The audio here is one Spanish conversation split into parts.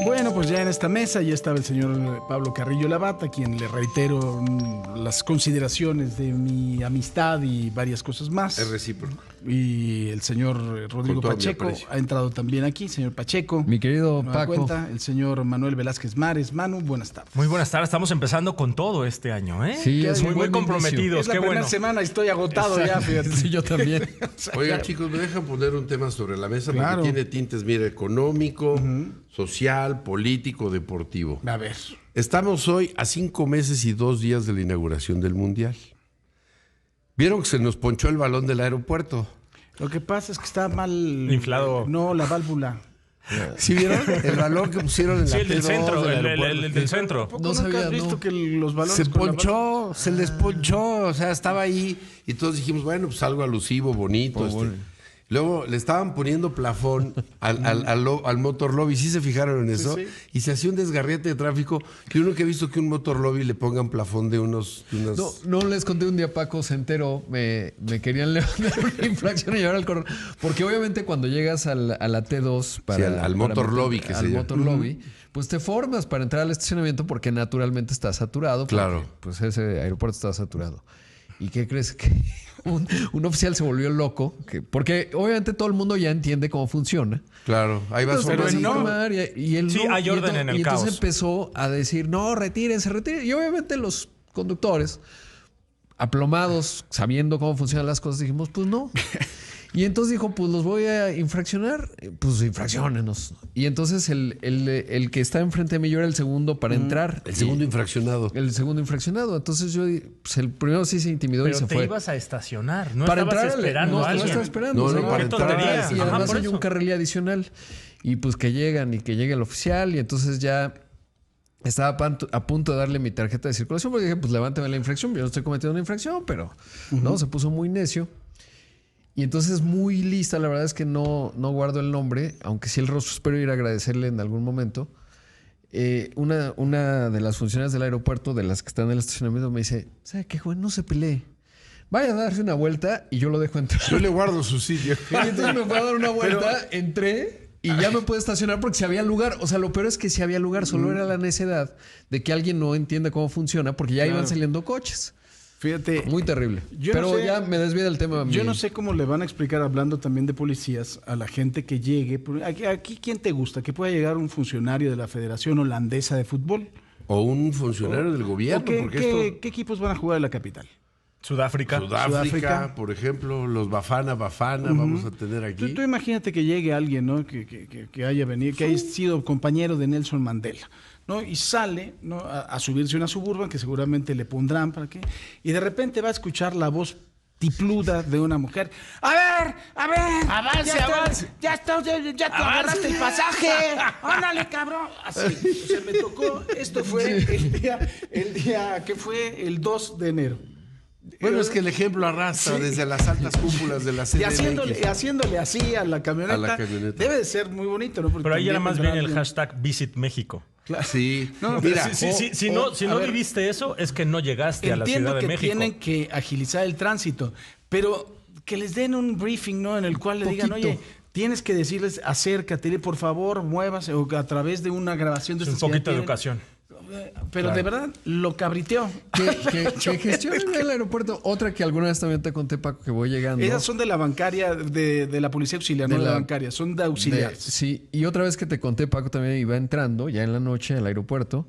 Bueno, pues ya en esta mesa ya estaba el señor Pablo Carrillo Labat, a quien le reitero las consideraciones de mi amistad y varias cosas más. Es recíproco. Y el señor Rodrigo Pacheco ha entrado también aquí, señor Pacheco. Mi querido Nueva Paco. cuenta, el señor Manuel Velázquez Mares. Manu, buenas tardes. Muy buenas tardes, estamos empezando con todo este año, ¿eh? Sí, es un muy buen comprometidos, Es la qué primera bueno. semana y estoy agotado ya, fíjate. Sí, yo también. Oigan, chicos, me dejan poner un tema sobre la mesa Claro. porque tiene tintes, mira, económico, social, político, deportivo. A ver. Estamos hoy a 5 meses y 2 días de la inauguración del Mundial. ¿Vieron que se nos ponchó el balón del aeropuerto? Lo que pasa es que está mal... Inflado. No, la válvula. ¿Sí vieron? El balón que pusieron en la Sí, el del T2 centro, del el aeropuerto. del centro. ¿Poco No nunca sabía, has visto no. que los balones Se con la ponchó, se les ponchó, o sea, estaba ahí y todos dijimos, bueno, pues algo alusivo, bonito. Luego le estaban poniendo plafón al motor lobby, ¿sí se fijaron en eso? Sí. Y se hacía un desgarriete de tráfico. Yo nunca he visto que un motor lobby le pongan plafón de unos... No les conté un día, Paco se enteró, me querían levantar una infracción y llevar al correo. Porque obviamente cuando llegas a la T2 para... Sí, al motor lobby que se llama. Al motor lobby, pues te formas para entrar al estacionamiento porque naturalmente está saturado. Porque, Claro. pues ese aeropuerto está saturado. ¿Y qué crees? Que un oficial se volvió loco. Porque obviamente todo el mundo ya entiende cómo funciona. Claro, ahí va Entonces, solo. vas a no. informar y él Sí, no. hay orden en el y entonces caos. empezó a decir, no, retírense. Y obviamente los conductores, aplomados, sabiendo cómo funcionan las cosas, dijimos, pues no. Y entonces dijo, pues los voy a infraccionar. Pues infracciónenos. Y entonces el que está enfrente de mí, yo era el segundo para entrar. El segundo infraccionado. El segundo infraccionado. Entonces yo, pues el primero sí se intimidó y Pero se te fue. ibas a estacionar, no Para estabas entrar esperando no, a no alguien. estaba esperando. No, o sea, no, para qué entrar. tontería. Y Ajá, además por hay un eso. carril adicional. Y pues que llegan y que llegue el oficial. Y entonces ya estaba a punto de darle mi tarjeta de circulación. Porque dije, pues levántame la infracción. Yo no estoy cometiendo una infracción, pero no, se puso muy necio. Y entonces muy lista, la verdad es que no guardo el nombre, aunque sí el rostro espero ir a agradecerle en algún momento. Una de las funcionarias del aeropuerto, de las que están en el estacionamiento, me dice, ¿sabe qué, joven? No se pelee. Vaya a darse una vuelta y yo lo dejo entrar. Yo le guardo su sitio. Y entonces me fue a dar una vuelta, entré y ya me pude estacionar porque si había lugar. O sea, lo peor es que si había lugar, solo era la necedad de que alguien no entienda cómo funciona porque ya iban saliendo coches. Fíjate. Muy terrible. Yo Pero no sé- ya me desvía del tema. Yo no sé cómo le van a explicar, hablando también de policías, a la gente que llegue. Aquí ¿quién te gusta? Que pueda llegar un funcionario de la Federación Holandesa de Fútbol. O un funcionario del gobierno. ¿O qué, porque qué- qué equipos van a jugar en la capital? Sudáfrica. Sudáfrica, por ejemplo, los Bafana, vamos a tener aquí. Tú imagínate que llegue alguien, ¿no? Que haya venido, que haya sido compañero de Nelson Mandela, ¿no? Y sale, ¿no? a subirse una Suburban que seguramente le pondrán para qué. Y de repente va a escuchar la voz tipluda de una mujer. A ver, Avance. ya te agarraste el pasaje. Ándale, cabrón. Así, o sea, me tocó. Esto fue el día que fue el 2 de enero. Bueno, es que el ejemplo arrastra desde las altas cúpulas de la Y CDMX. haciéndole así a la camioneta. A la camioneta. Debe de ser muy bonito, ¿no? Porque Pero ahí era también más vendrá bien el alguien- hashtag Visit México. Claro. Sí, No, mira, Si no a ver, viviste eso, es que no llegaste a la Entiendo Ciudad de que México. tienen que agilizar el tránsito, pero que les den un briefing, ¿no? En el cual le digan, Poquito. oye, tienes que decirles, acércate, por favor, muévase, o a través de una grabación de Es un estas que ya poquito de tienen. educación. Pero de verdad, lo cabriteó. Que gestionen el aeropuerto. Otra que alguna vez también te conté, Paco, que voy llegando. Esas son de la bancaria, de la policía auxiliar, no de la bancaria, son de auxiliares. Sí, y otra vez que te conté, Paco, también iba entrando ya en la noche al aeropuerto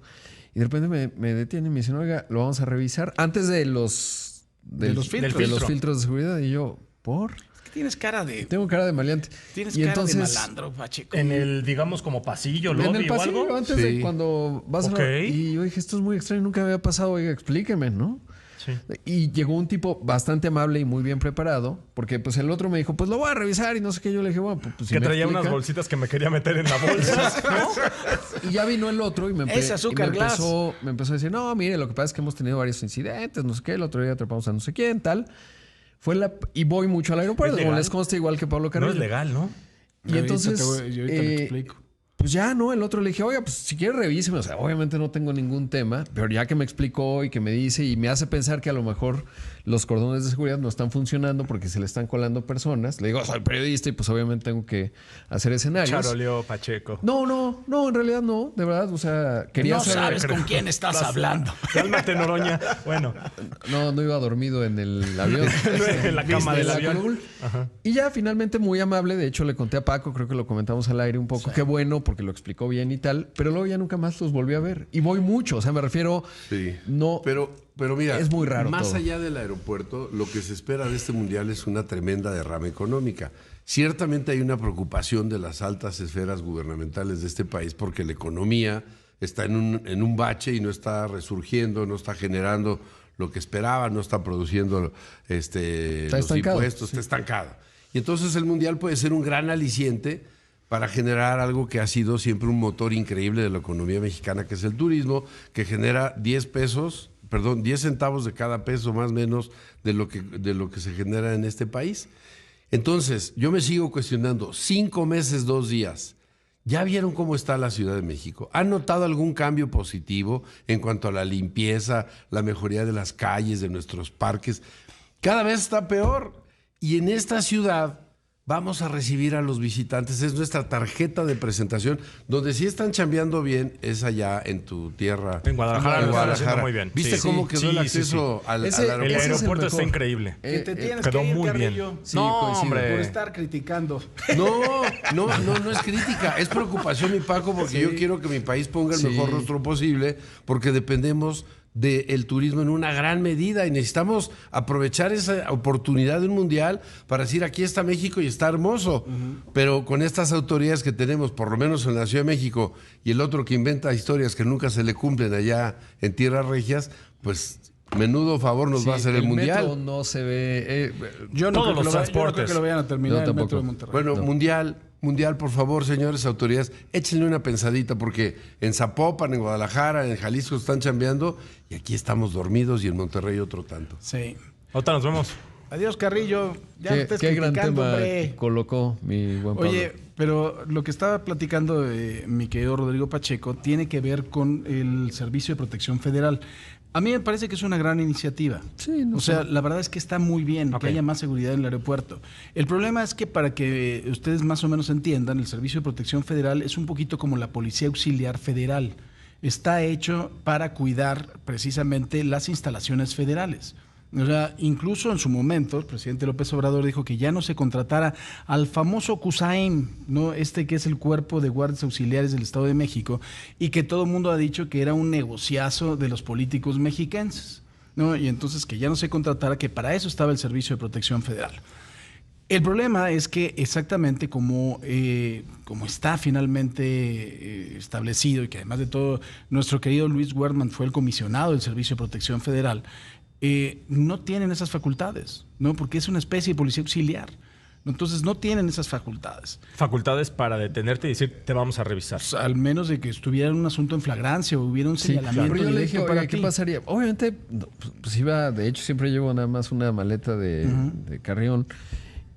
y de repente me detiene y me dicen, oiga, lo vamos a revisar antes de los filtros. de los filtros de seguridad. Y yo, ¿por? Tienes cara de... Tengo cara de maleante. Tienes y cara entonces, de malandro, Pacheco. En el, digamos, como pasillo, lobby en el pasillo, o algo. antes Sí. de cuando vas Ok. y yo dije, esto es muy extraño, nunca me había pasado, oiga, explíqueme, ¿no? Sí. Y llegó un tipo bastante amable y muy bien preparado, porque pues el otro me dijo, pues lo voy a revisar y no sé qué. Yo le dije, bueno, pues si Que me traía explica. unas bolsitas que me quería meter en la bolsa. ¿No? Y ya vino el otro y me, Es azúcar glass. me empezó a decir, no, mire, lo que pasa es que hemos tenido varios incidentes, no sé qué, el otro día atrapamos a no sé quién, tal. Y voy mucho al aeropuerto, ¿Es como legal? les consta igual que Pablo No Carrillo. es legal, ¿no? Y entonces, yo ahorita te explico. Pues ya, ¿no? El otro le dije, oiga, pues si quiere revíseme. O sea, obviamente no tengo ningún tema, pero ya que me explicó y que me dice y me hace pensar que a lo mejor los cordones de seguridad no están funcionando porque se le están colando personas. Le digo, soy periodista y pues obviamente tengo que hacer escenarios. Charoleo Pacheco. No, en realidad no, de verdad. O sea, quería No saber. sabes con quién estás hablando. Cálmate, Noroña. Bueno, No iba dormido en el avión. en la cama del avión. Curul. Y ya finalmente muy amable. De hecho, le conté a Paco, creo que lo comentamos al aire un poco. Qué bueno, porque lo explicó bien y tal. Pero luego ya nunca más los volví a ver. Y voy mucho. O sea, me refiero. Sí. No. Pero mira, es muy raro más todo. allá del aeropuerto, lo que se espera de este mundial es una tremenda derrama económica. Ciertamente hay una preocupación de las altas esferas gubernamentales de este país porque la economía está en un bache y no está resurgiendo, no está generando lo que esperaba, no está produciendo los impuestos, está estancado. Y entonces el mundial puede ser un gran aliciente para generar algo que ha sido siempre un motor increíble de la economía mexicana, que es el turismo, que genera 10 centavos de cada peso más o menos de lo que se genera en este país. Entonces, yo me sigo cuestionando, 5 meses, 2 días, ¿ya vieron cómo está la Ciudad de México? ¿Han notado algún cambio positivo en cuanto a la limpieza, la mejoría de las calles, de nuestros parques? Cada vez está peor. Y en esta ciudad vamos a recibir a los visitantes. Es nuestra tarjeta de presentación, donde sí están chambeando bien, es allá en tu tierra. En Guadalajara lo están haciendo muy bien. ¿Viste cómo quedó el acceso al aeropuerto? El aeropuerto está increíble. Que te tienes quedó que ir, muy Carrillo. bien. Sí, no, coincido. hombre. Por estar criticando. No es crítica, es preocupación, mi Paco, porque yo quiero que mi país ponga el mejor rostro posible, porque dependemos del turismo en una gran medida y necesitamos aprovechar esa oportunidad de un mundial para decir aquí está México y está hermoso, pero con estas autoridades que tenemos, por lo menos en la Ciudad de México, y el otro que inventa historias que nunca se le cumplen allá en tierras regias, pues menudo favor nos va a hacer el mundial. Metro no se ve. Yo no, Todos los yo no transportes. creo que lo vayan a terminar Yo el metro tampoco. de Monterrey. Bueno, mundial, por favor, señores autoridades, échenle una pensadita porque en Zapopan, en Guadalajara, en Jalisco están chambeando y aquí estamos dormidos y en Monterrey otro tanto. Sí. Ahorita nos vemos. Adiós, Carrillo. Ya me estás Qué gran criticando, tema hombre. colocó mi buen Pablo. Oye, pero lo que estaba platicando mi querido Rodrigo Pacheco tiene que ver con el Servicio de Protección Federal. A mí me parece que es una gran iniciativa. Sí, no o sea, la verdad es que está muy bien que haya más seguridad en el aeropuerto. El problema es que para que ustedes más o menos entiendan, el Servicio de Protección Federal es un poquito como la Policía Auxiliar Federal. Está hecho para cuidar precisamente las instalaciones federales. O sea, incluso en su momento, el presidente López Obrador dijo que ya no se contratara al famoso CUSAIM, ¿no? Que es el Cuerpo de Guardias Auxiliares del Estado de México, y que todo el mundo ha dicho que era un negociazo de los políticos mexicanos, ¿no? Y entonces que ya no se contratara, que para eso estaba el Servicio de Protección Federal. El problema es que exactamente como está finalmente establecido, y que además de todo nuestro querido Luis Wertmann fue el comisionado del Servicio de Protección Federal, no tienen esas facultades, ¿no? Porque es una especie de policía auxiliar. Entonces no tienen esas facultades. Facultades para detenerte y decir, te vamos a revisar. Pues, al menos de que estuviera en un asunto en flagrancia o hubiera un señalamiento. Pero yo le dije, directo oiga, para ¿qué ti. pasaría? Obviamente, pues iba, de hecho siempre llevo nada más una maleta de carrión.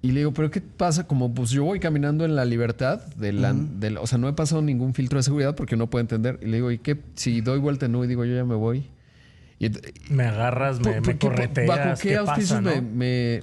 Y le digo, ¿pero qué pasa? Como pues yo voy caminando en la libertad, o sea, no he pasado ningún filtro de seguridad porque no puedo entender. Y le digo, ¿y qué? Si doy vuelta en U y digo, yo ya me voy. Me agarras, me correteas. ¿Bajo qué auspicios pasa, ¿no?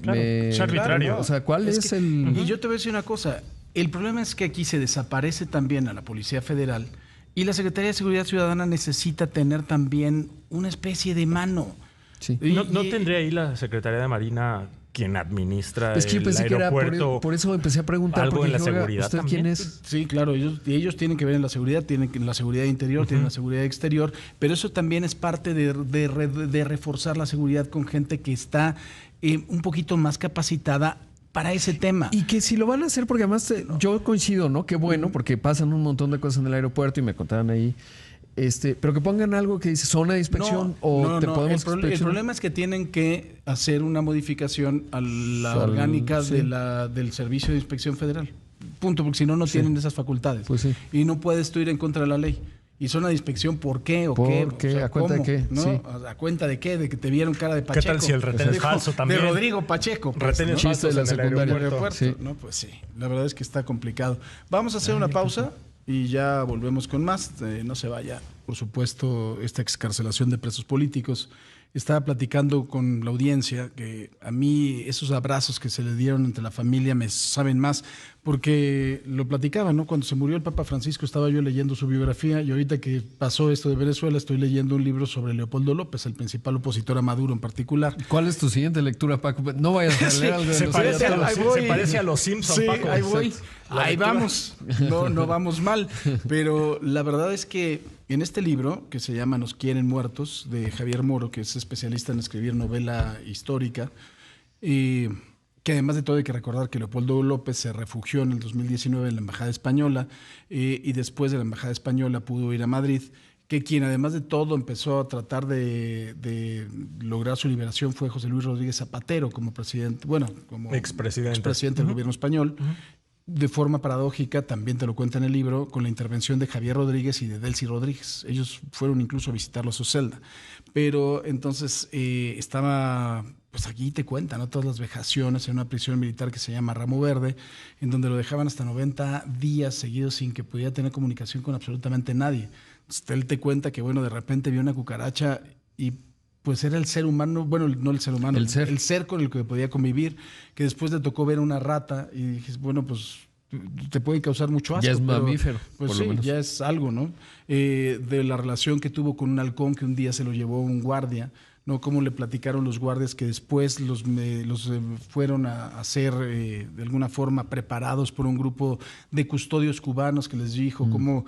Claro, es arbitrario. O sea, ¿cuál es el...? Y yo te voy a decir una cosa. El problema es que aquí se desaparece también a la Policía Federal y la Secretaría de Seguridad Ciudadana necesita tener también una especie de mano. Sí. ¿No tendría ahí la Secretaría de Marina quien administra Es que yo pensé el que era aeropuerto? por eso empecé a preguntar. algo porque en la dije, oiga, seguridad ¿usted también? quién es? Sí, claro, ellos tienen que ver en la seguridad, tienen la seguridad interior, tienen la seguridad exterior, pero eso también es parte de reforzar la seguridad con gente que está un poquito más capacitada para ese tema. Y que si lo van a hacer, porque además yo coincido, ¿no? Qué bueno, porque pasan un montón de cosas en el aeropuerto y me contaban ahí. Pero que pongan algo que dice zona de inspección podemos el problema es que tienen que hacer una modificación a la orgánica del Servicio de Inspección Federal. Punto, porque si no tienen esas facultades. Pues sí. Y no puedes tú ir en contra de la ley. ¿Y zona de inspección por qué? ¿O qué? ¿Por qué? O sea, ¿A cuenta de qué? ¿no? Sí. ¿A cuenta de qué? De que te vieron cara de Pacheco. ¿Qué tal si el retén es falso también? De Rodrigo Pacheco. Pues, Retenes Chiste falsos de la en el secundaria. aeropuerto. aeropuerto. Sí. No, pues sí. La verdad es que está complicado. Vamos a hacer una pausa y ya volvemos con más. No se vaya, por supuesto, esta excarcelación de presos políticos. Estaba platicando con la audiencia que a mí esos abrazos que se le dieron entre la familia me saben más, porque lo platicaba, ¿no? Cuando se murió el Papa Francisco estaba yo leyendo su biografía, y ahorita que pasó esto de Venezuela estoy leyendo un libro sobre Leopoldo López, el principal opositor a Maduro en particular. ¿Cuál es tu siguiente lectura, Paco? No vayas a leer algo de Se los parece a los Simpsons, Sí, Paco. ahí voy. Exacto. Ahí vamos. No vamos mal. Pero la verdad es que en este libro, que se llama Nos quieren muertos, de Javier Moro, que es especialista en escribir novela histórica, que además de todo hay que recordar que Leopoldo López se refugió en el 2019 en la Embajada Española, y después de la Embajada Española pudo ir a Madrid, que quien además de todo empezó a tratar de lograr su liberación fue José Luis Rodríguez Zapatero como presidente, bueno, como expresidente del gobierno español. De forma paradójica, también te lo cuenta en el libro, con la intervención de Javier Rodríguez y de Delcy Rodríguez. Ellos fueron incluso a visitarlo a su celda. Pero entonces estaba, pues aquí te cuentan, ¿no? Todas las vejaciones en una prisión militar que se llama Ramo Verde, en donde lo dejaban hasta 90 días seguidos sin que pudiera tener comunicación con absolutamente nadie. Entonces, él te cuenta que, bueno, de repente vio una cucaracha y pues era el ser humano, bueno, no el ser humano, el ser con el que podía convivir, que después le tocó ver una rata y dije, bueno, pues te puede causar mucho asco. Ya es mamífero. Pues sí, ya es algo, ¿no? De la relación que tuvo con un halcón que un día se lo llevó un guardia, ¿no? Cómo le platicaron los guardias que después los fueron a ser de alguna forma preparados por un grupo de custodios cubanos que les dijo cómo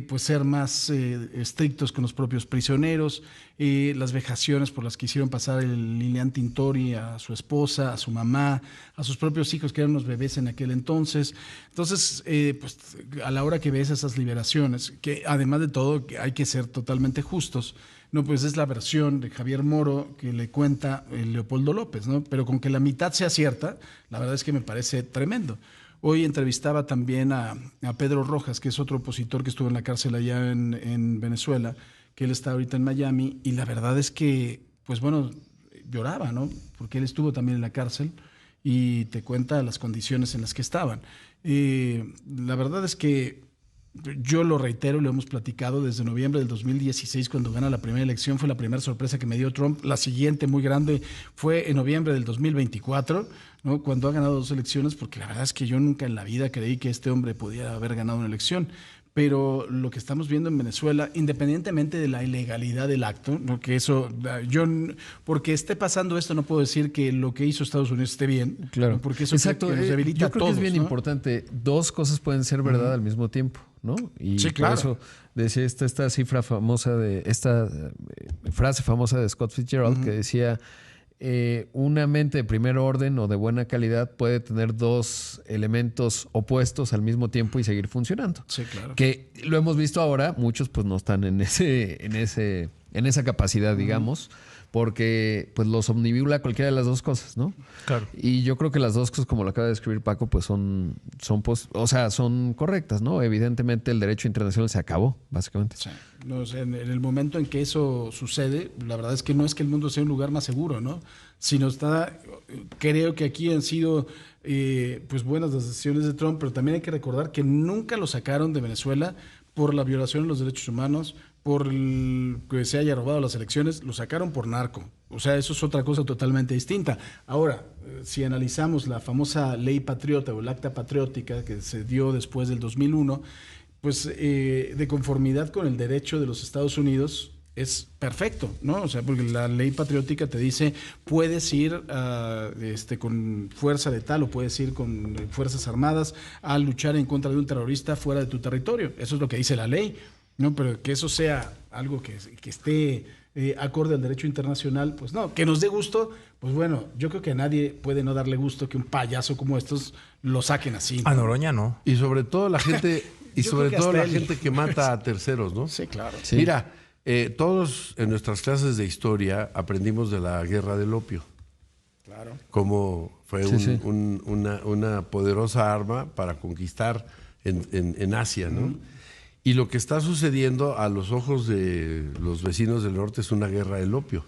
pues ser más estrictos con los propios prisioneros, las vejaciones por las que hicieron pasar el Lilian Tintori a su esposa, a su mamá, a sus propios hijos que eran unos bebés en aquel entonces. Entonces, pues a la hora que ves esas liberaciones, que además de todo que hay que ser totalmente justos, no, pues es la versión de Javier Moro que le cuenta Leopoldo López, ¿no? Pero con que la mitad sea cierta, la verdad es que me parece tremendo. Hoy entrevistaba también a Pedro Rojas, que es otro opositor que estuvo en la cárcel allá en Venezuela, que él está ahorita en Miami, y la verdad es que, pues bueno, lloraba, ¿no? Porque él estuvo también en la cárcel y te cuenta las condiciones en las que estaban. La verdad es que yo lo reitero, lo hemos platicado desde noviembre del 2016, cuando gana la primera elección, fue la primera sorpresa que me dio Trump. La siguiente, muy grande, fue en noviembre del 2024, ¿no? Cuando ha ganado 2 elecciones, porque la verdad es que yo nunca en la vida creí que este hombre pudiera haber ganado una elección. Pero lo que estamos viendo en Venezuela, independientemente de la ilegalidad del acto, ¿no? Que eso, porque esté pasando esto, no puedo decir que lo que hizo Estados Unidos esté bien. Claro. ¿No? Porque eso exacto. nos debilita yo a creo todos, que es bien ¿no? importante. 2 cosas pueden ser verdad al mismo tiempo, ¿no? Y sí, claro. Por eso decía esta cifra famosa esta frase famosa de Scott Fitzgerald que decía: una mente de primer orden o de buena calidad puede tener 2 elementos opuestos al mismo tiempo y seguir funcionando. Sí, claro. Que lo hemos visto ahora, muchos pues no están en esa capacidad, digamos, porque pues los omnibula cualquiera de las 2 cosas, ¿no? Claro. Y yo creo que las 2 cosas, como lo acaba de describir Paco, pues son correctas, ¿no? Evidentemente el derecho internacional se acabó, básicamente. Sí. No, o sea, en el momento en que eso sucede, la verdad es que no es que el mundo sea un lugar más seguro, ¿no? Sino creo que aquí han sido pues buenas las decisiones de Trump, pero también hay que recordar que nunca lo sacaron de Venezuela por la violación de los derechos humanos, por que se haya robado las elecciones, lo sacaron por narco. O sea, eso es otra cosa totalmente distinta. Ahora, si analizamos la famosa ley patriota o el acta patriótica que se dio después del 2001, pues de conformidad con el derecho de los Estados Unidos, es perfecto, ¿no? O sea, porque la ley patriótica te dice, puedes ir con fuerza letal o puedes ir con fuerzas armadas a luchar en contra de un terrorista fuera de tu territorio. Eso es lo que dice la ley, ¿no? Pero que eso sea algo que esté acorde al derecho internacional, pues no. Que nos dé gusto, pues bueno, yo creo que a nadie puede no darle gusto que un payaso como estos lo saquen así, ¿no? A Noroña no. Y sobre todo la gente, gente que mata a terceros, ¿no? Sí, claro. Sí. Mira, todos en nuestras clases de historia aprendimos de la guerra del opio. Claro. Como fue una poderosa arma para conquistar en Asia, ¿no? Y lo que está sucediendo a los ojos de los vecinos del norte es una guerra del opio.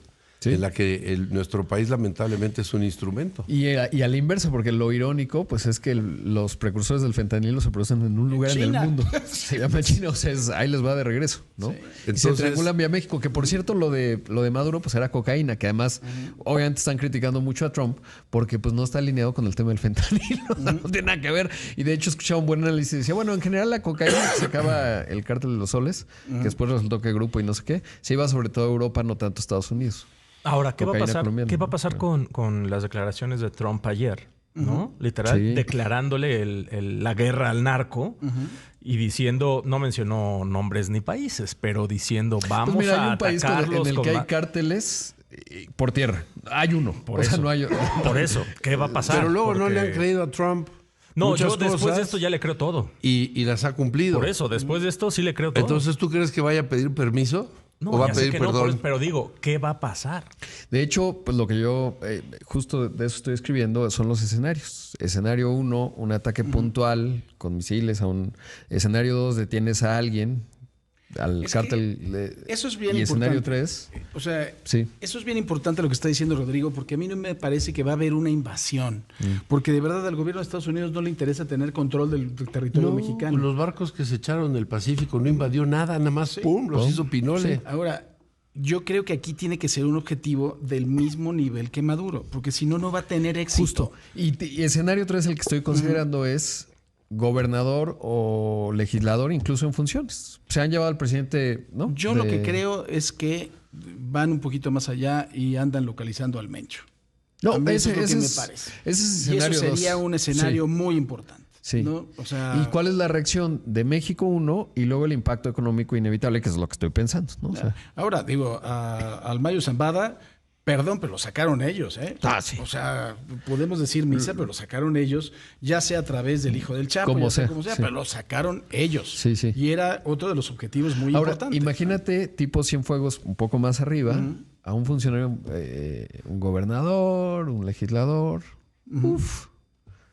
en la que nuestro país lamentablemente es un instrumento. Y a la inversa, porque lo irónico pues es que los precursores del fentanilo se producen en un lugar en el mundo. Se llama China, o sea, ahí les va de regreso, ¿no? Sí. Y se triangulan vía México, que por cierto lo de Maduro pues era cocaína, que además obviamente están criticando mucho a Trump porque pues no está alineado con el tema del fentanilo, no tiene nada que ver. Y de hecho escuchaba un buen análisis y decía, bueno, en general la cocaína que sacaba el cártel de los Soles, que después resultó que grupo y no sé qué, se iba sobre todo a Europa, no tanto a Estados Unidos. Ahora, ¿qué va a pasar Colombiana. con las declaraciones de Trump ayer? ¿No? Literal, declarándole la guerra al narco y diciendo, no mencionó nombres ni países, pero diciendo, vamos pues mira, hay a un país atacarlos en el que hay cárteles por tierra. Hay uno. Por eso. No hay... Por eso, ¿qué va a pasar? Pero luego no le han creído a Trump. No, yo después de esto ya le creo todo. Y las ha cumplido. Por eso, después de esto sí le creo todo. Entonces, ¿tú crees que vaya a pedir permiso? No, ¿O va a ya sé pedir que no, perdón? pero digo, ¿qué va a pasar? De hecho, pues lo que yo justo de eso estoy escribiendo son los escenarios. Escenario 1, un ataque puntual con misiles a un... Escenario 2, detienes a alguien, al cártel. Eso es bien y importante. escenario 3... O sea, Sí. eso es bien importante lo que está diciendo Rodrigo, porque a mí no me parece que va a haber una invasión. Porque de verdad al gobierno de Estados Unidos no le interesa tener control del territorio mexicano. Los barcos que se echaron del Pacífico no invadió nada, nada más, ¡pum!, los hizo pinole. Sí. Ahora, yo creo que aquí tiene que ser un objetivo del mismo nivel que Maduro, porque si no, no va a tener éxito. Justo. Y escenario 3, el que estoy considerando es gobernador o legislador, incluso en funciones. Se han llevado al presidente, ¿no? Yo lo que creo es que van un poquito más allá y andan localizando al Mencho. No, A mí eso ese es lo que es, me parece. ese es Y escenario eso sería 2. un escenario muy importante. Sí. ¿no? O sea, ¿Y cuál es la reacción de México 1 y luego el impacto económico inevitable, que es lo que estoy pensando, ¿no? O sea, ahora, digo, al Mayo Zambada, perdón, pero lo sacaron ellos, ¿eh? Sí. O sea, podemos decir misa, pero lo sacaron ellos, ya sea a través del hijo del Chapo, Como ya sea sea, como sea, sí. pero lo sacaron ellos. Sí, sí. Y era otro de los objetivos muy ahora, importantes. imagínate tipo Cienfuegos un poco más arriba, a un funcionario, un gobernador, un legislador. Uf.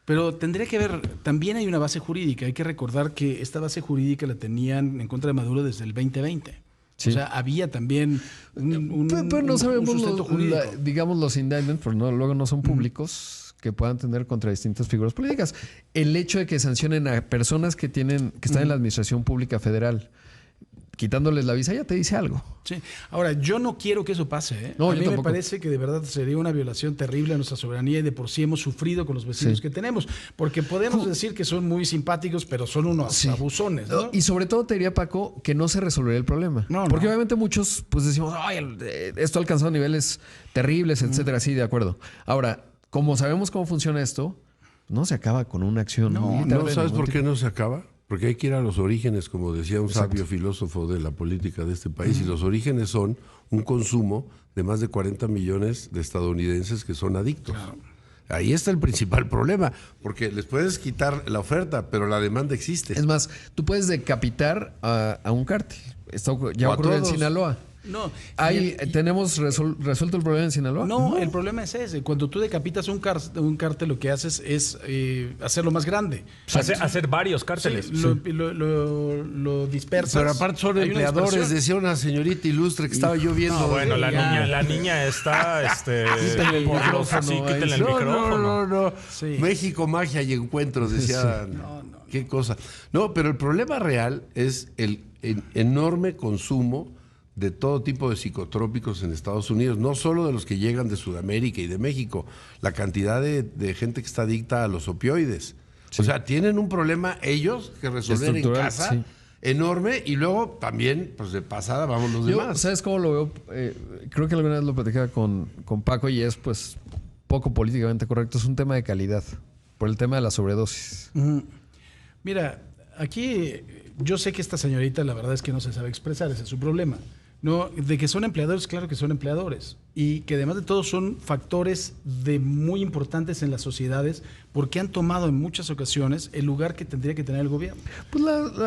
Pero tendría que ver, también hay una base jurídica. Hay que recordar que esta base jurídica la tenían en contra de Maduro desde el 2020. Sí. O sea, había también pero no sabemos sustento jurídico. digamos los indictments, pero luego no son públicos, que puedan tener contra distintas figuras políticas. El hecho de que sancionen a personas que están en la administración pública federal, quitándoles la visa, ya te dice algo. Sí. Ahora, yo no quiero que eso pase. ¿eh? No, a yo mí me tampoco. parece que de verdad sería una violación terrible a nuestra soberanía y de por sí hemos sufrido con los vecinos que tenemos. Porque podemos decir que son muy simpáticos, pero son unos abusones. ¿no? Y sobre todo te diría, Paco, que no se resolvería el problema. No, porque no. obviamente muchos pues decimos, ay, esto ha alcanzado niveles terribles, etcétera. Sí, de acuerdo. Ahora, como sabemos cómo funciona esto, no se acaba con una acción militar. ¿No de sabes ningún por qué no se acaba? Porque hay que ir a los orígenes, como decía un sabio filósofo de la política de este país, y los orígenes son un consumo de más de 40 millones de estadounidenses que son adictos. Claro. Ahí está el principal problema, porque les puedes quitar la oferta, pero la demanda existe. Es más, tú puedes decapitar a un cártel. Esto ya ocurrió en Sinaloa. No. ¿Tenemos resuelto el problema en Sinaloa? No, el problema es ese. Cuando tú decapitas un cártel, lo que haces es hacerlo más grande. Hacer varios cárteles. Sí, lo dispersas. Pero aparte son empleadores, decía una señorita ilustre que estaba yo viendo. No, bueno, la niña está... Quítenle el micrófono. Sí, quítenle el micrófono. No. Sí. México, magia y encuentros, decía. Qué cosa. No, pero el problema real es el enorme consumo de todo tipo de psicotrópicos en Estados Unidos, no solo de los que llegan de Sudamérica y de México, la cantidad de gente que está adicta a los opioides. Sí. O sea, tienen un problema ellos que resolver en casa enorme, y luego también, pues de pasada vamos los demás. ¿Sabes cómo lo veo? Creo que alguna vez lo platicaba con Paco y es pues poco políticamente correcto. Es un tema de calidad, por el tema de la sobredosis. Mira, aquí yo sé que esta señorita la verdad es que no se sabe expresar, ese es su problema. No, de que son empleadores, claro que son empleadores. Y que además de todo son factores muy importantes en las sociedades porque han tomado en muchas ocasiones el lugar que tendría que tener el gobierno. Pues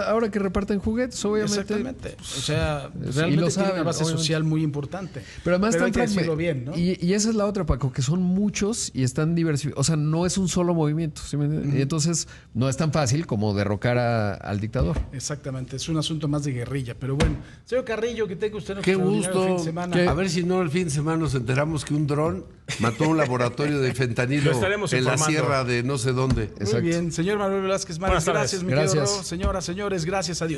ahora que reparten juguetes, obviamente. Exactamente. O sea, y realmente lo tiene saben, una base obviamente. social muy importante. Pero además hay están que decirlo bien, ¿no? y esa es la otra, Paco, que son muchos y están diversificados. O sea, no es un solo movimiento. ¿Sí me entiendes? Y entonces no es tan fácil como derrocar al dictador. Exactamente, es un asunto más de guerrilla. Pero bueno, señor Carrillo, que tenga usted un Qué extraordinario gusto. fin de semana. A ver si no el fin de semana nos enteramos que un dron mató un laboratorio de fentanilo Lo estaremos en la informando. sierra de no sé dónde. Muy bien, señor Manuel Velázquez Márquez, Buenas tardes. gracias, mi querido Gracias. Ro. Señoras, señores, gracias a Dios.